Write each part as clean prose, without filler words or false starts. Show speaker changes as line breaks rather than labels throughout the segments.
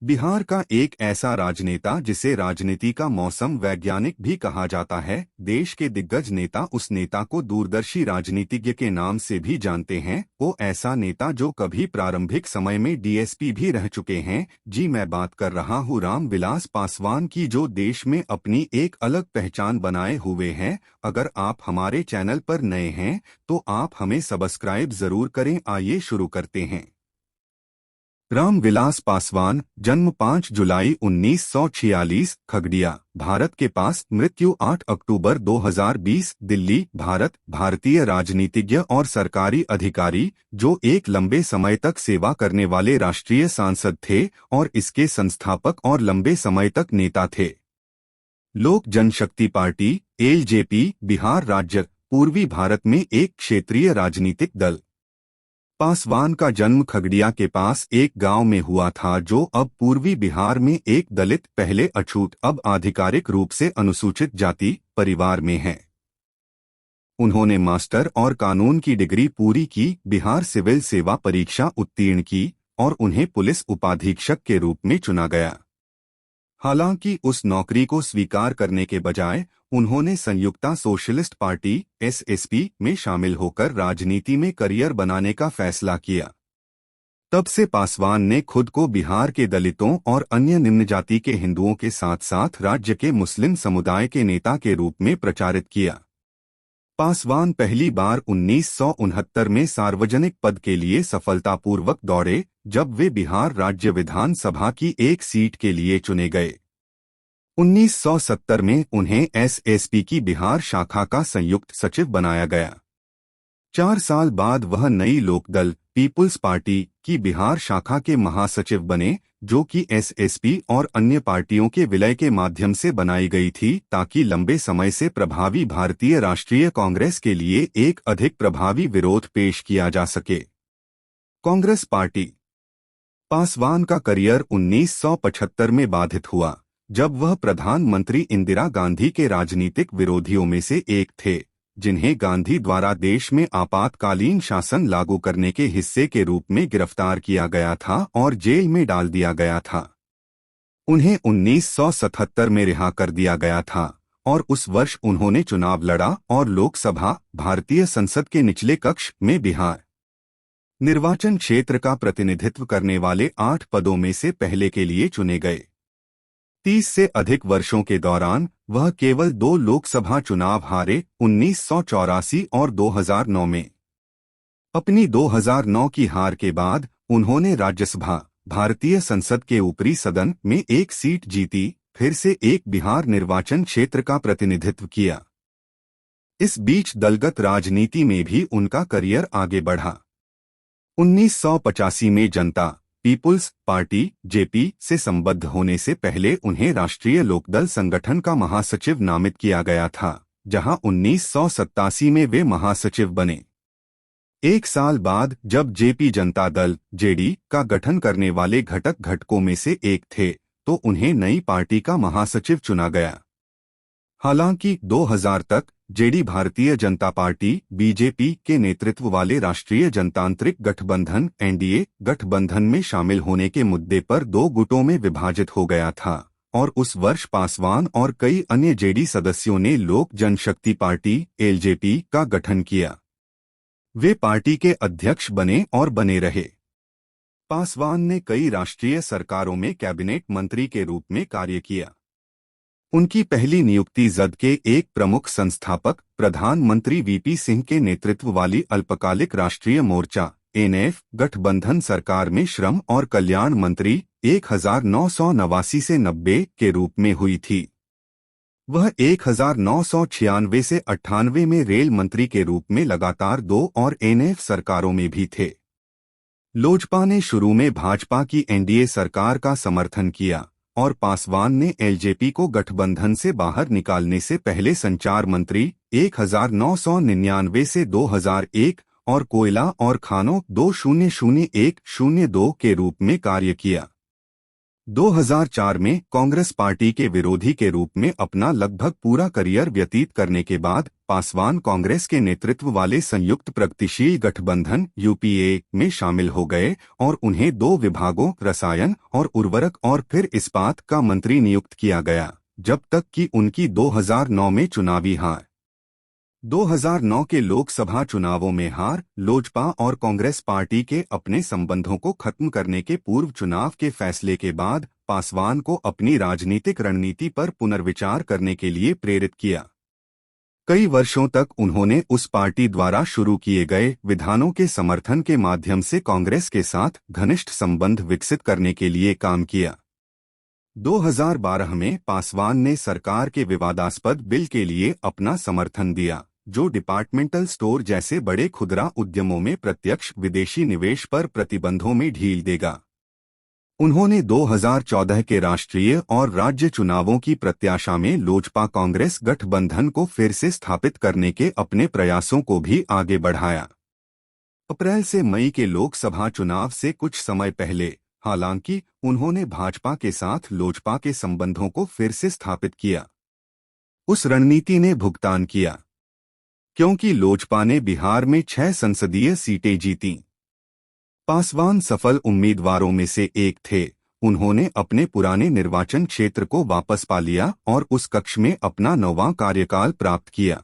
बिहार का एक ऐसा राजनेता जिसे राजनीति का मौसम वैज्ञानिक भी कहा जाता है। देश के दिग्गज नेता उस नेता को दूरदर्शी राजनीतिज्ञ के नाम से भी जानते हैं। वो ऐसा नेता जो कभी प्रारंभिक समय में डीएसपी भी रह चुके हैं। जी, मैं बात कर रहा हूँ रामविलास पासवान की, जो देश में अपनी एक अलग पहचान बनाए हुए हैं। अगर आप हमारे चैनल पर नए हैं तो आप हमें सब्सक्राइब जरूर करें। आइए शुरू करते हैं। रामविलास पासवान, जन्म 5 जुलाई 1946, खगड़िया, भारत के पास, मृत्यु 8 अक्टूबर 2020, दिल्ली, भारत। भारतीय राजनीतिज्ञ और सरकारी अधिकारी जो एक लंबे समय तक सेवा करने वाले राष्ट्रीय सांसद थे और इसके संस्थापक और लंबे समय तक नेता थे। लोक जनशक्ति पार्टी एलजेपी बिहार राज्य पूर्वी भारत में एक क्षेत्रीय राजनीतिक दल। पासवान का जन्म खगड़िया के पास एक गांव में हुआ था जो अब पूर्वी बिहार में एक दलित, पहले अछूत अब आधिकारिक रूप से अनुसूचित जाति परिवार में है। उन्होंने मास्टर और कानून की डिग्री पूरी की, बिहार सिविल सेवा परीक्षा उत्तीर्ण की और उन्हें पुलिस उपाधीक्षक के रूप में चुना गया। हालांकि उस नौकरी को स्वीकार करने के बजाय उन्होंने संयुक्ता सोशलिस्ट पार्टी एसएसपी में शामिल होकर राजनीति में करियर बनाने का फैसला किया। तब से पासवान ने खुद को बिहार के दलितों और अन्य निम्न जाति के हिंदुओं के साथ साथ राज्य के मुस्लिम समुदाय के नेता के रूप में प्रचारित किया। पासवान पहली बार 1969 में सार्वजनिक पद के लिए सफलतापूर्वक दौड़े, जब वे बिहार राज्य विधानसभा की एक सीट के लिए चुने गए। 1970 में उन्हें एसएसपी की बिहार शाखा का संयुक्त सचिव बनाया गया। 4 साल बाद वह नई लोकदल पीपुल्स पार्टी की बिहार शाखा के महासचिव बने, जो कि एसएसपी और अन्य पार्टियों के विलय के माध्यम से बनाई गई थी, ताकि लंबे समय से प्रभावी भारतीय राष्ट्रीय कांग्रेस के लिए एक अधिक प्रभावी विरोध पेश किया जा सके। कांग्रेस पार्टी। पासवान का करियर 1975 में बाधित हुआ, जब वह प्रधानमंत्री इंदिरा गांधी के राजनीतिक विरोधियों में से एक थे, जिन्हें गांधी द्वारा देश में आपातकालीन शासन लागू करने के हिस्से के रूप में गिरफ्तार किया गया था और जेल में डाल दिया गया था। उन्हें 1977 में रिहा कर दिया गया था और उस वर्ष उन्होंने चुनाव लड़ा और लोकसभा भारतीय संसद के निचले कक्ष में बिहार निर्वाचन क्षेत्र का प्रतिनिधित्व करने वाले 8 पदों में से पहले के लिए चुने गए। 30 से अधिक वर्षों के दौरान वह केवल 2 लोकसभा चुनाव हारे, 1984 और 2009 में। अपनी 2009 की हार के बाद उन्होंने राज्यसभा भारतीय संसद के ऊपरी सदन में एक सीट जीती, फिर से एक बिहार निर्वाचन क्षेत्र का प्रतिनिधित्व किया। इस बीच दलगत राजनीति में भी उनका करियर आगे बढ़ा। 1985 में जनता पीपुल्स पार्टी जेपी से संबद्ध होने से पहले उन्हें राष्ट्रीय लोकदल संगठन का महासचिव नामित किया गया था, जहां 1987 में वे महासचिव बने। 1 साल बाद जब जेपी जनता दल जेडी का गठन करने वाले घटकों में से एक थे, तो उन्हें नई पार्टी का महासचिव चुना गया। हालांकि 2000 तक JD Bharatiya Janata party BJP के नेतृत्व वाले राष्ट्रीय जनतांत्रिक गठबंधन एनडीए गठबंधन में शामिल होने के मुद्दे पर 2 गुटों में विभाजित हो गया था और उस वर्ष पासवान और कई अन्य जेडी सदस्यों ने लोक जनशक्ति पार्टी एलजेपी का गठन किया। वे पार्टी के अध्यक्ष बने और बने रहे। पासवान ने कई राष्ट्रीय सरकारों में कैबिनेट मंत्री के रूप में कार्य किया। उनकी पहली नियुक्ति जद के एक प्रमुख संस्थापक प्रधानमंत्री वीपी सिंह के नेतृत्व वाली अल्पकालिक राष्ट्रीय मोर्चा एनएफ गठबंधन सरकार में श्रम और कल्याण मंत्री 1989 से 90 के रूप में हुई थी। वह 1996 से 98 में रेल मंत्री के रूप में लगातार 2 और एनएफ सरकारों में भी थे। लोजपा ने शुरू में भाजपा की एनडीए सरकार का समर्थन किया और पासवान ने एलजेपी को गठबंधन से बाहर निकालने से पहले संचार मंत्री 1999 से 2001 और कोयला और खानों 2001-02 के रूप में कार्य किया। 2004 में कांग्रेस पार्टी के विरोधी के रूप में अपना लगभग पूरा करियर व्यतीत करने के बाद पासवान कांग्रेस के नेतृत्व वाले संयुक्त प्रगतिशील गठबंधन यूपीए में शामिल हो गए और उन्हें 2 विभागों रसायन और उर्वरक और फिर इस्पात का मंत्री नियुक्त किया गया, जब तक कि उनकी 2009 में चुनावी हार। 2009 के लोकसभा चुनावों में हार लोजपा और कांग्रेस पार्टी के अपने संबंधों को खत्म करने के पूर्व चुनाव के फैसले के बाद पासवान को अपनी राजनीतिक रणनीति पर पुनर्विचार करने के लिए प्रेरित किया। कई वर्षों तक उन्होंने उस पार्टी द्वारा शुरू किए गए विधानों के समर्थन के माध्यम से कांग्रेस के साथ घनिष्ठ संबंध विकसित करने के लिए काम किया। 2012 में पासवान ने सरकार के विवादास्पद बिल के लिए अपना समर्थन दिया, जो डिपार्टमेंटल स्टोर जैसे बड़े खुदरा उद्यमों में प्रत्यक्ष विदेशी निवेश पर प्रतिबंधों में ढील देगा। उन्होंने 2014 के राष्ट्रीय और राज्य चुनावों की प्रत्याशा में लोजपा कांग्रेस गठबंधन को फिर से स्थापित करने के अपने प्रयासों को भी आगे बढ़ाया। अप्रैल से मई के लोकसभा चुनाव से कुछ समय पहले हालांकि उन्होंने भाजपा के साथ लोजपा के संबंधों को फिर से स्थापित किया। उस रणनीति ने भुगतान किया, क्योंकि लोजपा ने बिहार में 6 संसदीय सीटें जीतीं। पासवान सफल उम्मीदवारों में से एक थे। उन्होंने अपने पुराने निर्वाचन क्षेत्र को वापस पा लिया और उस कक्ष में अपना 9वां कार्यकाल प्राप्त किया।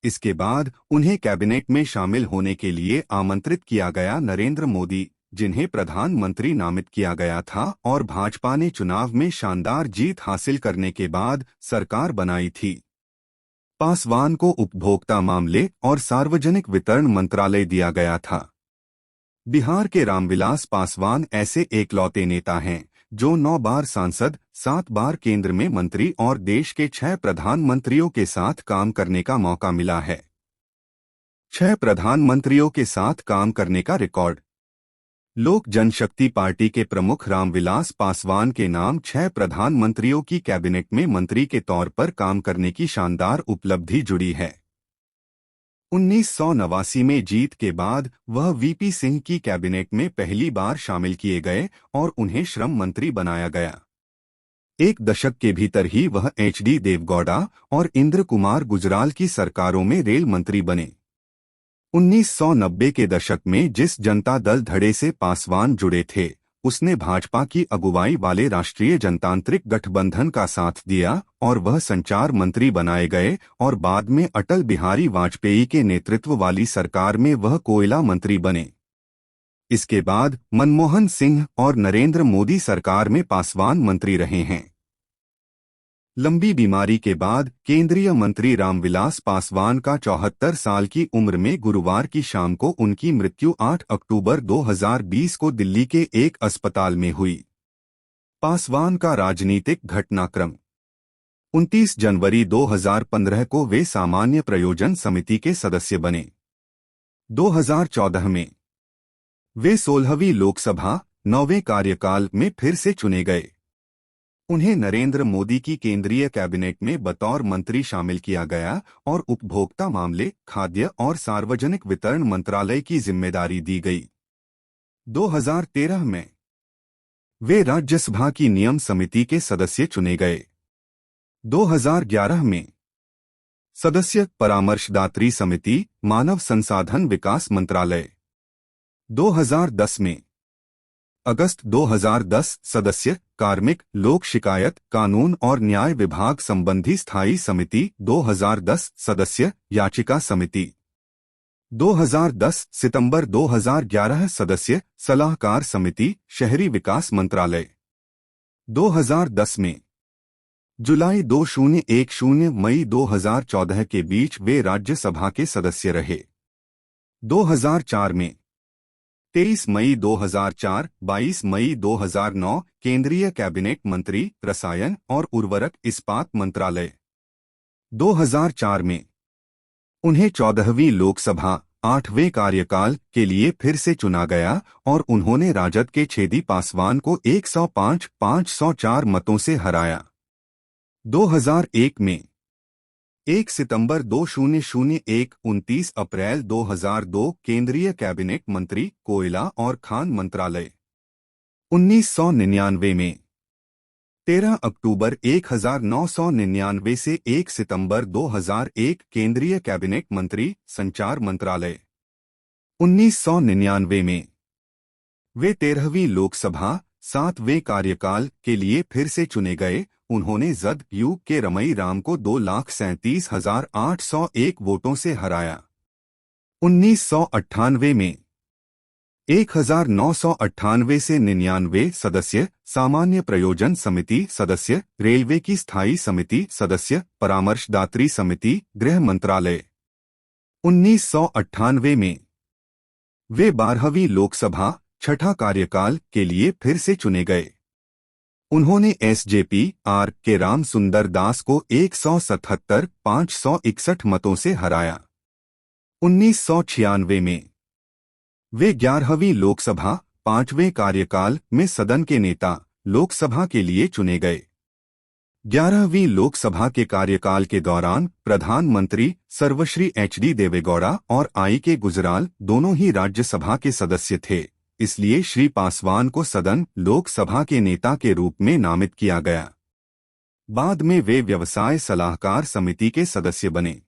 इसके बाद उन्हें कैबिनेट में शामिल होने के लिए आमंत्रित किया गया नरेंद्र मोदी, जिन्हें प्रधानमंत्री नामित किया गया था और भाजपा ने चुनाव में शानदार जीत हासिल करने के बाद सरकार बनाई थी। पासवान को उपभोक्ता मामले और सार्वजनिक वितरण मंत्रालय दिया गया था। बिहार के रामविलास पासवान ऐसे एकलौते नेता हैं जो 9 बार सांसद, 7 बार केंद्र में मंत्री और देश के 6 प्रधानमंत्रियों के साथ काम करने का मौका मिला है। 6 प्रधानमंत्रियों के साथ काम करने का रिकॉर्ड। लोक जनशक्ति पार्टी के प्रमुख रामविलास पासवान के नाम 6 प्रधानमंत्रियों की कैबिनेट में मंत्री के तौर पर काम करने की शानदार उपलब्धि जुड़ी है। 1989 में जीत के बाद वह वीपी सिंह की कैबिनेट में पहली बार शामिल किए गए और उन्हें श्रम मंत्री बनाया गया। एक दशक के भीतर ही वह एचडी देवगौड़ा और इंद्र कुमार गुजराल की सरकारों में रेल मंत्री बने। 1990 के दशक में जिस जनता दल धड़े से पासवान जुड़े थे, उसने भाजपा की अगुवाई वाले राष्ट्रीय जनतांत्रिक गठबंधन का साथ दिया और वह संचार मंत्री बनाए गए और बाद में अटल बिहारी वाजपेयी के नेतृत्व वाली सरकार में वह कोयला मंत्री बने। इसके बाद मनमोहन सिंह और नरेंद्र मोदी सरकार में पासवान मंत्री रहे हैं। लंबी बीमारी के बाद केंद्रीय मंत्री रामविलास पासवान का 74 साल की उम्र में गुरुवार की शाम को उनकी मृत्यु 8 अक्टूबर 2020 को दिल्ली के एक अस्पताल में हुई। पासवान का राजनीतिक घटनाक्रम। 29 जनवरी 2015 को वे सामान्य प्रयोजन समिति के सदस्य बने। 2014 में वे 16वीं लोकसभा 9वें कार्यकाल में फिर से चुने गए। उन्हें नरेंद्र मोदी की केंद्रीय कैबिनेट में बतौर मंत्री शामिल किया गया और उपभोक्ता मामले, खाद्य और सार्वजनिक वितरण मंत्रालय की जिम्मेदारी दी गई। 2013 में वे राज्यसभा की नियम समिति के सदस्य चुने गए। 2011 में सदस्य परामर्शदात्री समिति, मानव संसाधन विकास मंत्रालय। 2010 में अगस्त 2010 सदस्य कार्मिक, लोक शिकायत, कानून और न्याय विभाग संबंधी स्थायी समिति। 2010 सदस्य याचिका समिति। 2010 सितंबर 2011 सदस्य सलाहकार समिति, शहरी विकास मंत्रालय। 2010 में जुलाई 2010 मई 2014 के बीच वे राज्यसभा के सदस्य रहे। 2004 में 23 मई 2004, 22 मई 2009 केंद्रीय कैबिनेट मंत्री, रसायन और उर्वरक इस्पात मंत्रालय। 2004 में उन्हें 14वीं लोकसभा 8वें कार्यकाल के लिए फिर से चुना गया और उन्होंने राजद के छेदी पासवान को 105-504 मतों से हराया। 2001 में 1 सितंबर 2001, 29 अप्रैल 2002 केंद्रीय कैबिनेट मंत्री, कोयला और खान मंत्रालय। 1999 में 13 अक्टूबर 1999 से 1 सितंबर 2001 केंद्रीय कैबिनेट मंत्री, संचार मंत्रालय। 1999 में वे 13वीं लोकसभा 7वें कार्यकाल के लिए फिर से चुने गए। उन्होंने जदयू के रमई राम को 2,37,801 वोटों से हराया। 1998 में 1998 से 99 सदस्य, सामान्य प्रयोजन समिति सदस्य, रेलवे की स्थायी समिति सदस्य, परामर्शदात्री समिति, गृह मंत्रालय। 1998 में वे 12वीं लोकसभा 6ठा कार्यकाल के लिए फिर से चुने गए। उन्होंने एसजेपी आर के राम सुंदर दास को 177,561 मतों से हराया। 1996 में वे 11वीं लोकसभा 5वें कार्यकाल में सदन के नेता, लोकसभा के लिए चुने गए। 11वीं लोकसभा के कार्यकाल के दौरान प्रधानमंत्री सर्वश्री एचडी देवेगौड़ा और आई.के. गुजराल दोनों ही राज्यसभा के सदस्य थे, इसलिए श्री पासवान को सदन लोकसभा के नेता के रूप में नामित किया गया। बाद में वे व्यवसाय सलाहकार समिति के सदस्य बने।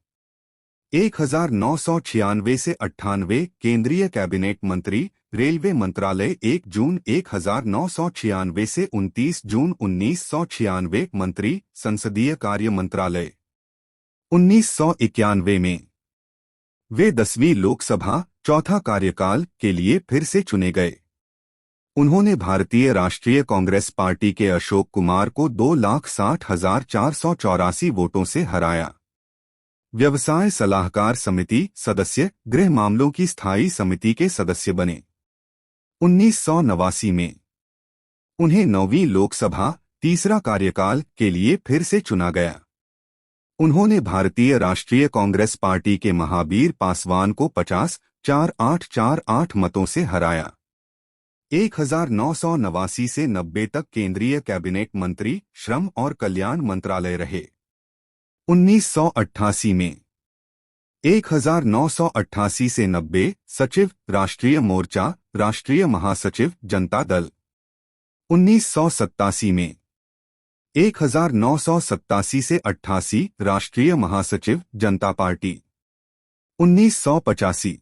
1996 से 98 केंद्रीय कैबिनेट मंत्री, रेलवे मंत्रालय। 1 जून 1996 से 29 जून 1996 मंत्री, संसदीय कार्य मंत्रालय। 1991 में वे 10वीं लोकसभा 4था कार्यकाल के लिए फिर से चुने गए। उन्होंने भारतीय राष्ट्रीय कांग्रेस पार्टी के अशोक कुमार को 2,60,484 वोटों से हराया। व्यवसाय सलाहकार समिति सदस्य, गृह मामलों की स्थायी समिति के सदस्य बने। 1989 में उन्हें 9वीं लोकसभा 3रा कार्यकाल के लिए फिर से चुना गया। उन्होंने भारतीय राष्ट्रीय कांग्रेस पार्टी के महावीर पासवान को 50,4848 मतों से हराया। 1989 से 90 तक केंद्रीय कैबिनेट मंत्री, श्रम और कल्याण मंत्रालय रहे। 1988 में 1988 से 90 सचिव, राष्ट्रीय मोर्चा, राष्ट्रीय महासचिव, जनता दल। 1987 में 1987 से 88 राष्ट्रीय महासचिव, जनता पार्टी। 1985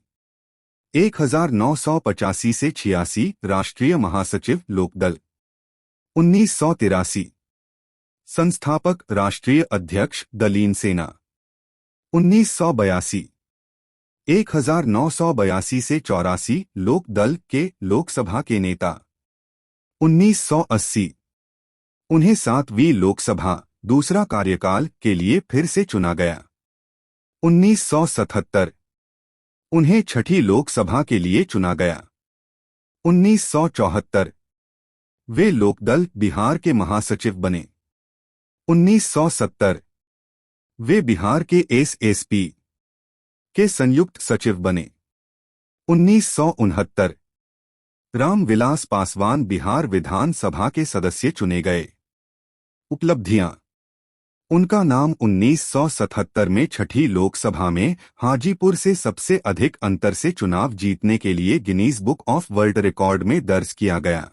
1985 से 86 राष्ट्रीय महासचिव, लोकदल। 1983 संस्थापक राष्ट्रीय अध्यक्ष, दलीन सेना। 1982 1982 से 84 लोक दल के लोकसभा के नेता। 1980 उन्हें 7वीं लोकसभा 2रा कार्यकाल के लिए फिर से चुना गया। 1977 उन्हें 6ठी लोकसभा के लिए चुना गया। 1974 वे लोकदल बिहार के महासचिव बने। 1970 वे बिहार के एसएसपी के संयुक्त सचिव बने। 1969 रामविलास पासवान बिहार विधानसभा के सदस्य चुने गए। उपलब्धियां: उनका नाम 1977 में 6ठी लोकसभा में हाजीपुर से सबसे अधिक अंतर से चुनाव जीतने के लिए Guinness book of world record में दर्ज किया गया।